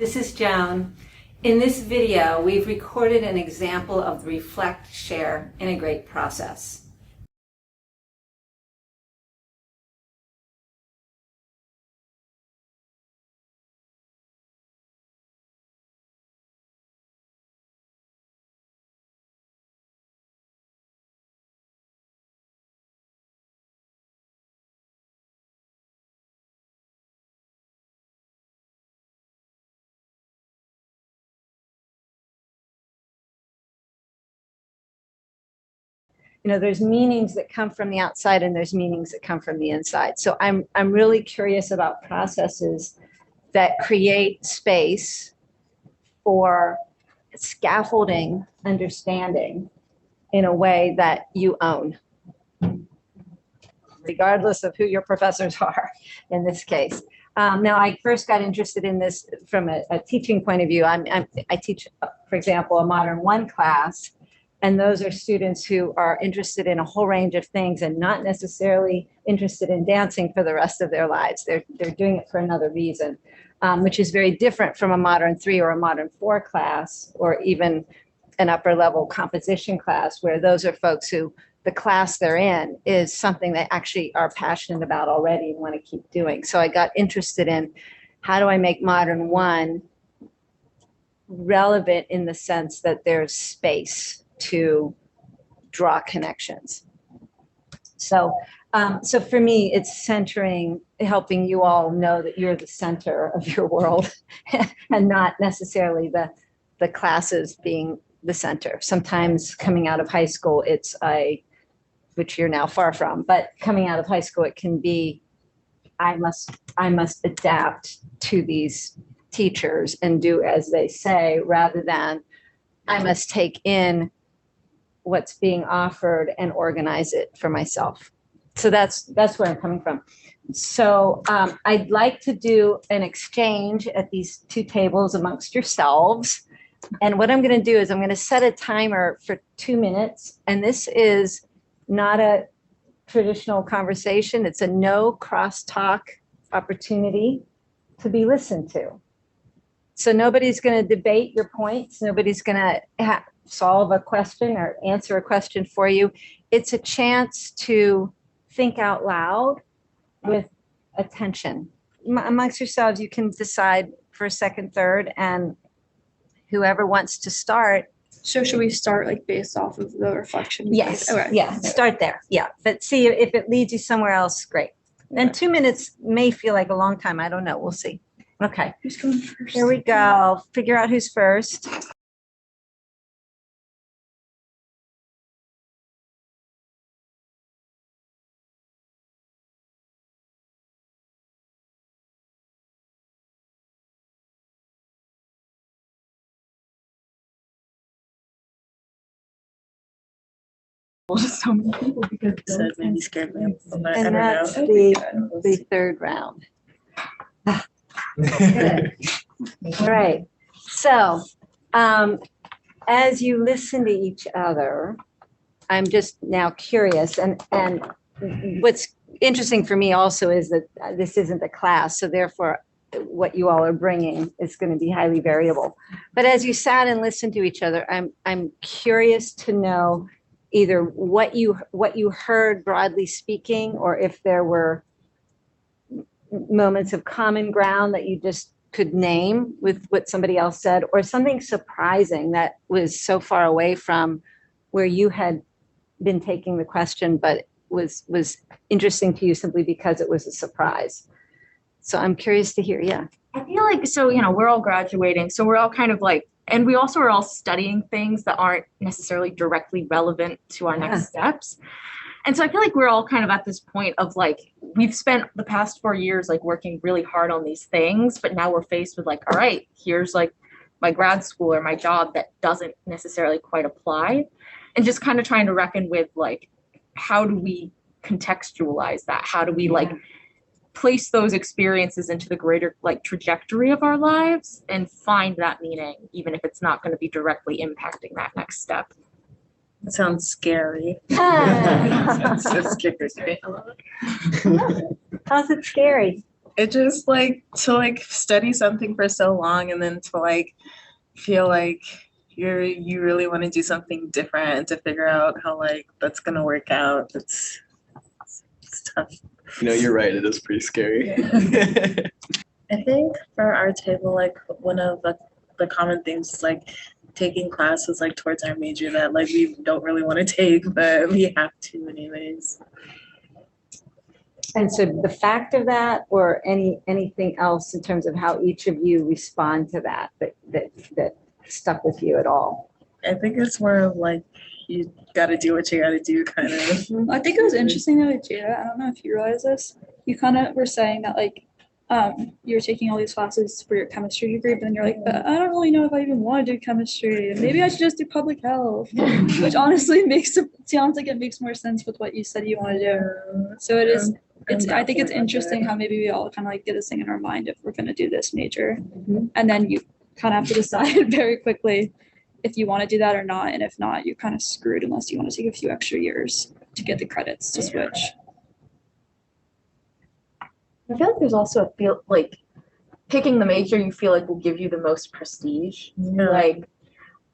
This is Joan. In this video, we've recorded an example of the reflect, share, integrate process. There's meanings that come from the outside and there's meanings that come from the inside. So I'm really curious about processes that create space for scaffolding understanding in a way that you own, regardless of who your professors are in this case. Now, I first got interested in this from a teaching point of view. I teach, for example, a Modern 1 class, and those are students who are interested in a whole range of things and not necessarily interested in dancing for the rest of their lives. They're doing it for another reason, which is very different from a Modern 3 or a Modern 4 class, or even an upper level composition class, where those are folks who the class they're in is something they actually are passionate about already and want to keep doing. So I got interested in how do I make Modern 1 relevant in the sense that there's space to draw connections. So for me, it's centering, helping you all know that you're the center of your world and not necessarily the classes being the center. Sometimes coming out of high school, it's which you're now far from, but coming out of high school, it can be, I must adapt to these teachers and do as they say, rather than I must take in what's being offered and organize it for myself. So that's where I'm coming from. So I'd like to do an exchange at these two tables amongst yourselves. And what I'm going to do is I'm going to set a timer for 2 minutes. And this is not a traditional conversation. It's a no crosstalk opportunity to be listened to. So nobody's going to debate your points. Nobody's going to solve a question or answer a question for you. It's a chance to think out loud with attention. Amongst yourselves, you can decide for a second, third, and whoever wants to start. So should we start like based off of the reflection? Yes. Okay. Yeah. Start there. Yeah. But see if it leads you somewhere else. Great. And 2 minutes may feel like a long time. I don't know. We'll see. Okay. Who's going first? Here we go. Figure out who's first. So many people because That made me scared, man. And that's the third round. Good. All right. So as you listen to each other, I'm just now curious. And what's interesting for me also is that this isn't a class. So therefore, what you all are bringing is going to be highly variable. But as you sat and listened to each other, I'm curious to know either what you heard broadly speaking, or if there were moments of common ground that you just could name with what somebody else said, or something surprising that was so far away from where you had been taking the question, but was interesting to you simply because it was a surprise. So I'm curious to hear. Yeah. I feel like, so, we're all graduating. So we're all kind of like, and we also are all studying things that aren't necessarily directly relevant to our next steps. And so I feel like we're all kind of at this point of like, we've spent the past 4 years like working really hard on these things, but now we're faced with like, all right, here's like my grad school or my job that doesn't necessarily quite apply. And just kind of trying to reckon with like, how do we contextualize that? How do we like place those experiences into the greater like trajectory of our lives and find that meaning, even if it's not going to be directly impacting that next step? That sounds scary. Ah. Sounds so scary. How's it scary? It just like to like study something for so long and then to like feel like you really want to do something different and to figure out how like that's gonna work out. It's tough. You know, you're right. It is pretty scary. I think for our table, like one of the common things is like taking classes like towards our major that like we don't really want to take, but we have to anyways. And so the fact of that, or anything else in terms of how each of you respond to that stuck with you at all? I think it's more of like you gotta do what you gotta do kind of. I think it was interesting that with Jada, I don't know if you realize this, you kind of were saying that like you're taking all these classes for your chemistry degree, but then you're like, but I don't really know if I even want to do chemistry. Maybe I should just do public health, which honestly sounds like it makes more sense with what you said you want to do. So it is. I think it's interesting how maybe we all kind of like get this thing in our mind if we're going to do this major, and then you kind of have to decide very quickly if you want to do that or not, and if not, you're kind of screwed unless you want to take a few extra years to get the credits to switch. I feel like there's also a feel like picking the major you feel like will give you the most prestige. Like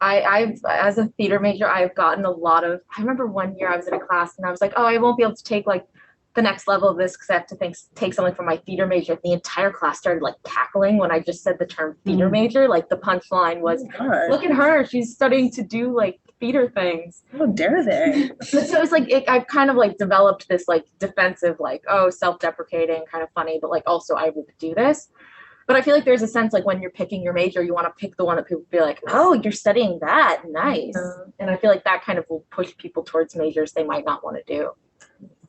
I've as a theater major, I've gotten a lot of. I remember one year I was in a class and I was like, oh, I won't be able to take like the next level of this because I have to take something from my theater major. The entire class started like cackling when I just said the term theater major. Like the punchline was, look at her, she's studying to do like theater things. How dare they? So it's like I've kind of like developed this like defensive, like, oh, self-deprecating, kind of funny, but like also I would do this. But I feel like there's a sense like when you're picking your major, you want to pick the one that people be like, oh, you're studying that, nice. And I feel like that kind of will push people towards majors they might not want to do.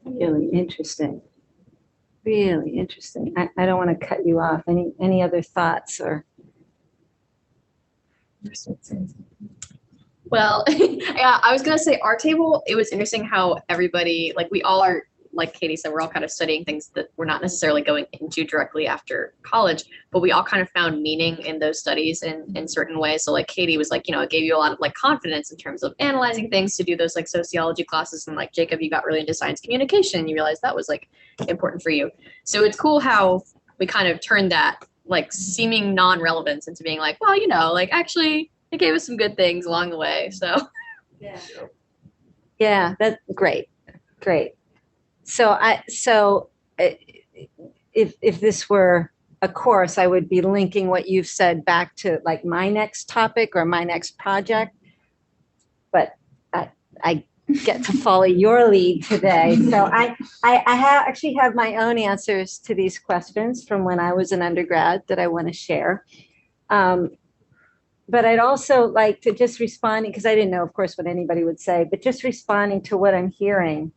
Really interesting. Really interesting. I don't want to cut you off. Any other thoughts or? Well, yeah, I was gonna say our table, it was interesting how everybody, like we all are, like Katie said, we're all kind of studying things that we're not necessarily going into directly after college, but we all kind of found meaning in those studies in certain ways. So like Katie was like, it gave you a lot of like confidence in terms of analyzing things to do those like sociology classes. And like Jacob, you got really into science communication. You realized that was like important for you. So it's cool how we kind of turned that like seeming non-relevance into being like, well, like actually it gave us some good things along the way. So yeah, that's great. So if this were a course, I would be linking what you've said back to like my next topic or my next project. But I get to follow your lead today. So I actually have my own answers to these questions from when I was an undergrad that I want to share. But I'd also like to just responding, because I didn't know, of course, what anybody would say, but just responding to what I'm hearing.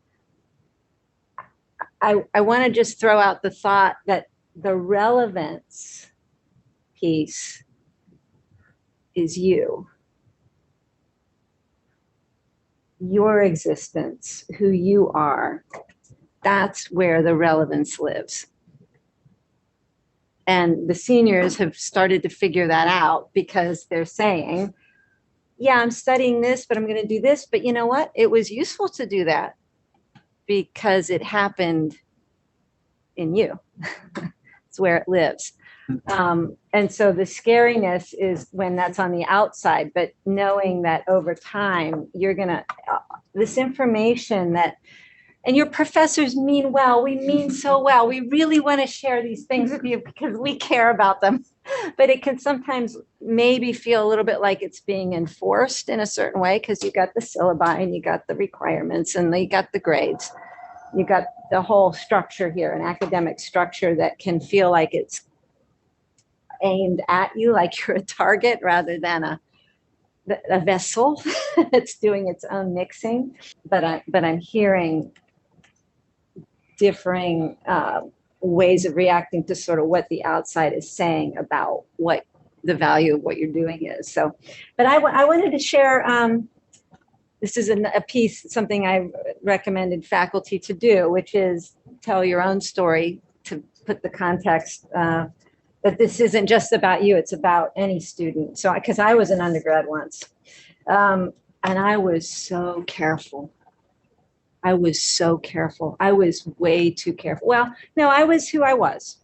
I want to just throw out the thought that the relevance piece is your existence, who you are. That's where the relevance lives. And the seniors have started to figure that out because they're saying, yeah, I'm studying this, but I'm going to do this. But you know what? It was useful to do that because it happened in you. It's where it lives. And so the scariness is when that's on the outside, but knowing that over time, you're going to, this information that, and your professors mean well, we mean so well. We really want to share these things with you because we care about them. But it can sometimes maybe feel a little bit like it's being enforced in a certain way because you got the syllabi and you got the requirements and you got the grades. You got the whole structure here, an academic structure that can feel like it's aimed at you, like you're a target rather than a vessel that's doing its own mixing. But I'm hearing differing ways of reacting to sort of what the outside is saying about what the value of what you're doing is. So, but I wanted to share, this is a piece, something I recommended faculty to do, which is tell your own story to put the context that this isn't just about you, it's about any student. So, because I was an undergrad once, and I was so careful. I was way too careful. Well, no, I was who I was.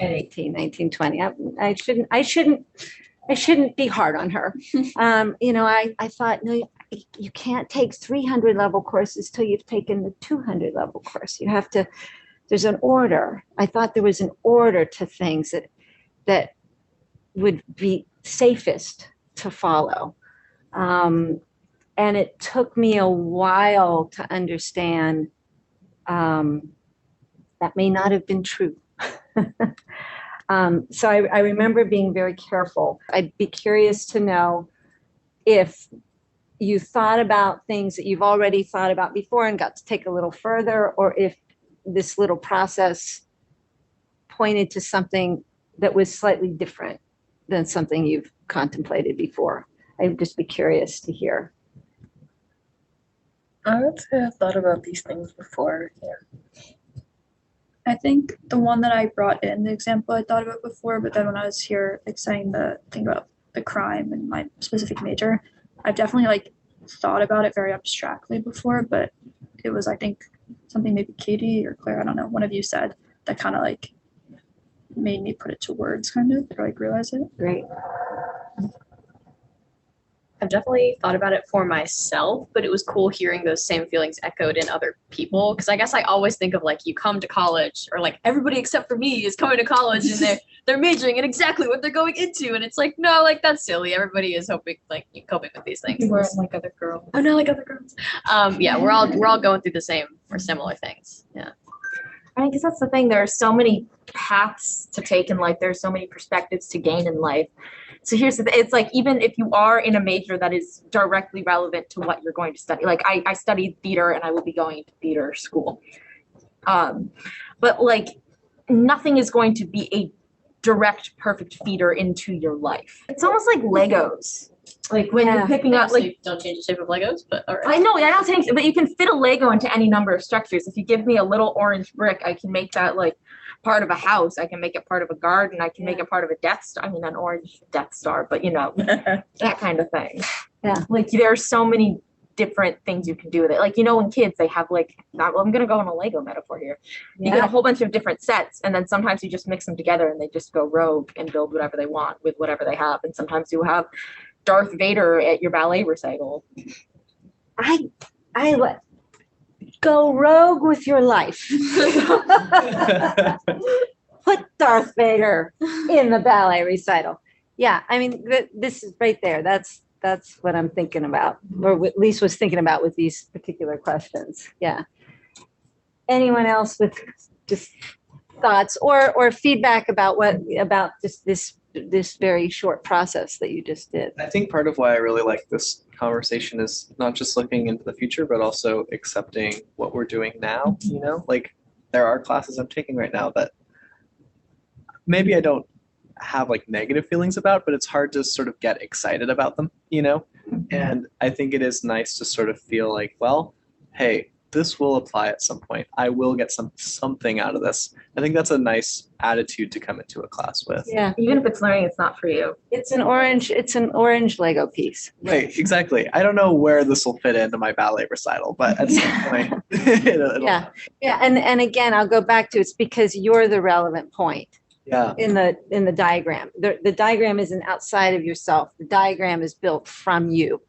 at 18, 19, 20. I shouldn't be hard on her. I thought, no, you can't take 300 level courses till you've taken the 200 level course. You have to, there's an order. I thought there was an order to things that would be safest to follow. And it took me a while to understand that may not have been true. So I remember being very careful. I'd be curious to know if you thought about things that you've already thought about before and got to take a little further, or if this little process pointed to something that was slightly different than something you've contemplated before. I'd just be curious to hear. I would say I've thought about these things before. Yeah. I think the one that I brought in, the example I thought about before, but then when I was here, like saying the thing about the crime and my specific major, I've definitely like thought about it very abstractly before, but it was, I think, something maybe Katie or Claire, I don't know, one of you said that kind of like made me put it to words kind of, or like realize it. Great. I've definitely thought about it for myself, but it was cool hearing those same feelings echoed in other people. Because I guess I always think of like you come to college, or like everybody except for me is coming to college and they're majoring in exactly what they're going into, and it's like no, like that's silly. Everybody is coping with these things. We're like other girls. Oh no, like other girls. Yeah, we're all going through the same or similar things. Yeah. I mean, because that's the thing. There are so many paths to take in life. There's so many perspectives to gain in life. So here's the thing. It's like, even if you are in a major that is directly relevant to what you're going to study, like I studied theater and I will be going to theater school. But like nothing is going to be a direct, perfect feeder into your life. It's almost like Legos. Like when you're picking up, like, don't change the shape of Legos, but all right. I know, I'm not saying, but you can fit a Lego into any number of structures. If you give me a little orange brick, I can make that like part of a house. I can make it part of a garden. I can make it part of a Death Star. I mean, an orange Death Star, but you know, that kind of thing. Yeah. Like there are so many different things you can do with it. Like, you know, when kids, they have like, I'm going to go on a Lego metaphor here. You get a whole bunch of different sets, and then sometimes you just mix them together and they just go rogue and build whatever they want with whatever they have. And sometimes you have Darth Vader at your ballet recital. I go rogue with your life. Put Darth Vader in the ballet recital. Yeah, I mean, this is right there. That's what I'm thinking about, or at least was thinking about with these particular questions. Yeah. Anyone else with just thoughts or feedback about just this very short process that you just did? I think part of why I really like this conversation is not just looking into the future, but also accepting what we're doing now. You know, like there are classes I'm taking right now that maybe I don't have like negative feelings about, but it's hard to sort of get excited about them, you know? And I think it is nice to sort of feel like, well, hey, this will apply at some point. I will get something out of this. I think that's a nice attitude to come into a class with. Yeah. Even if it's learning, it's not for you. It's an orange Lego piece. Right, exactly. I don't know where this will fit into my ballet recital, but at some point, Yeah. And again, I'll go back to it's because you're the relevant point. Yeah. In the diagram. The diagram isn't outside of yourself. The diagram is built from you.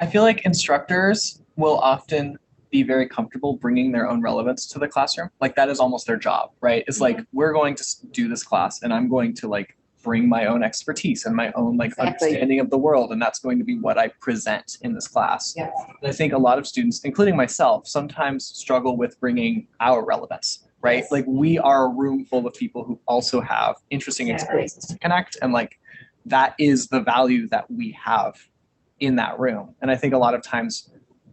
I feel like instructors will often be very comfortable bringing their own relevance to the classroom. Like that is almost their job, right? It's like, we're going to do this class and I'm going to like bring my own expertise and my own like understanding of the world. And that's going to be what I present in this class. Yes. And I think a lot of students, including myself, sometimes struggle with bringing our relevance. Right? Yes. Like we are a room full of people who also have interesting experiences to connect. And like, that is the value that we have in that room. And I think a lot of times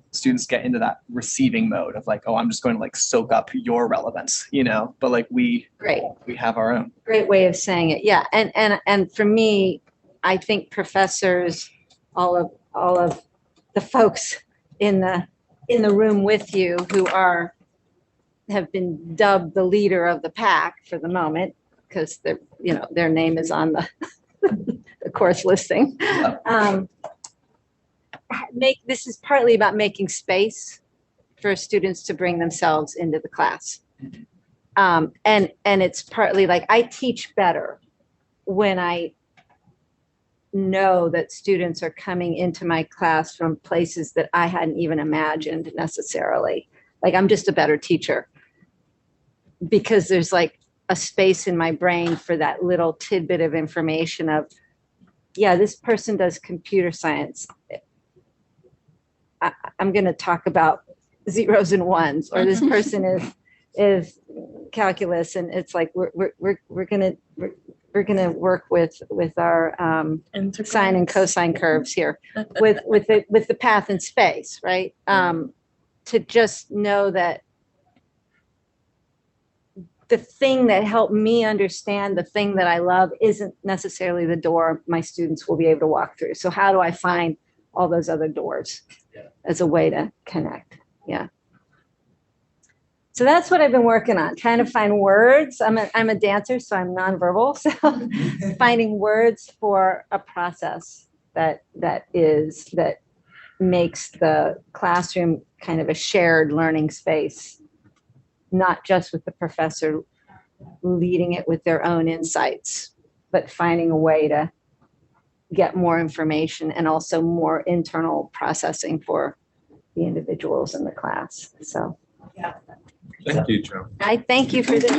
students get into that receiving mode of like, oh, I'm just going to like soak up your relevance, you know, but like we have our own. Great way of saying it. Yeah. And for me, I think professors, all of the folks in the room with you who have been dubbed the leader of the pack for the moment because their name is on the course listing. This is partly about making space for students to bring themselves into the class. And it's partly like I teach better when I know that students are coming into my class from places that I hadn't even imagined necessarily. Like I'm just a better teacher because there's like a space in my brain for that little tidbit of information of, yeah, this person does computer science. I'm going to talk about zeros and ones, or this person is calculus, and it's like we're going to work with our sine and cosine curves here with the path and space, right? To just know that the thing that helped me understand the thing that I love isn't necessarily the door my students will be able to walk through. So how do I find all those other doors as a way to connect? Yeah. So that's what I've been working on, trying to find words. I'm a dancer, so I'm nonverbal. So finding words for a process that makes the classroom kind of a shared learning space, not just with the professor leading it with their own insights, but finding a way to get more information and also more internal processing for the individuals in the class. So Thank you, Joan. I thank you for this.